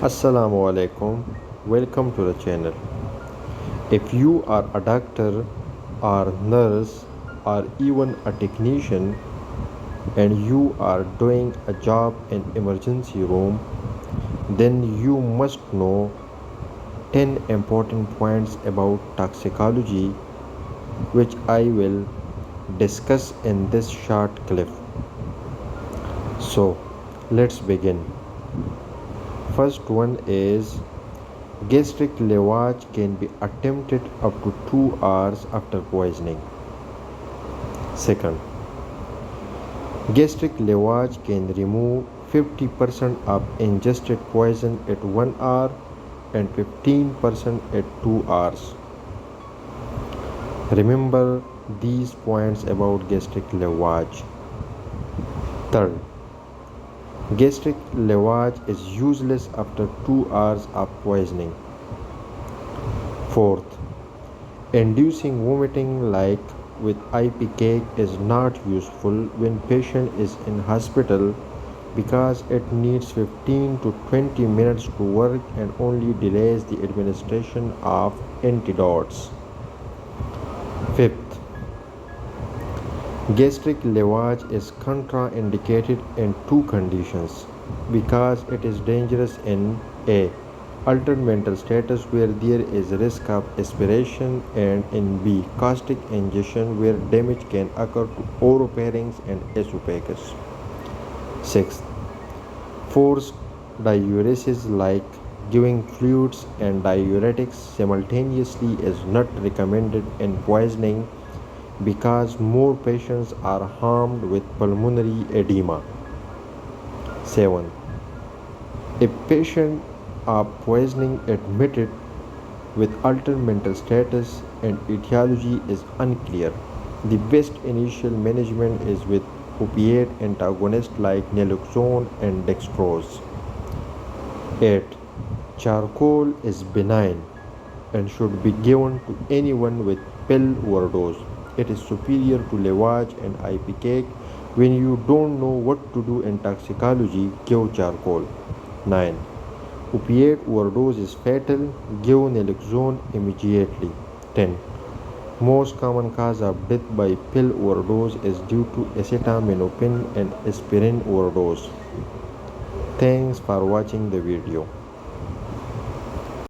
Assalamu alaikum. Welcome to the channel. If you are a doctor or nurse or even a technician and you are doing a job in emergency room, then you must know 10 important points about toxicology which I will discuss in this short clip. So, let's begin. First one is gastric lavage can be attempted up to 2 hours after poisoning. Second, gastric lavage can remove 50% of ingested poison at 1 hour and 15% at 2 hours. Remember these points about gastric lavage. Third, gastric lavage is useless after 2 hours of poisoning. Fourth, inducing vomiting like with IP cake is not useful when patient is in hospital because it needs 15 to 20 minutes to work and only delays the administration of antidotes. Fifth, gastric lavage is contraindicated in two conditions because it is dangerous in A. Altered mental status where there is risk of aspiration, and in B. Caustic ingestion where damage can occur to oropharynx and esophagus. Sixth, forced diuresis like giving fluids and diuretics simultaneously is not recommended in poisoning because more patients are harmed with pulmonary edema. 7. A patient of poisoning admitted with altered mental status and etiology is unclear. The best initial management is with opiate antagonists like naloxone and dextrose. 8. Charcoal is benign and should be given to anyone with pill overdose. It is superior to lavage and IP cake. When you don't know what to do in toxicology, give charcoal. 9. Opiate overdose is fatal. Give naloxone immediately. 10. Most common cause of death by pill overdose is due to acetaminophen and aspirin overdose. Thanks for watching the video.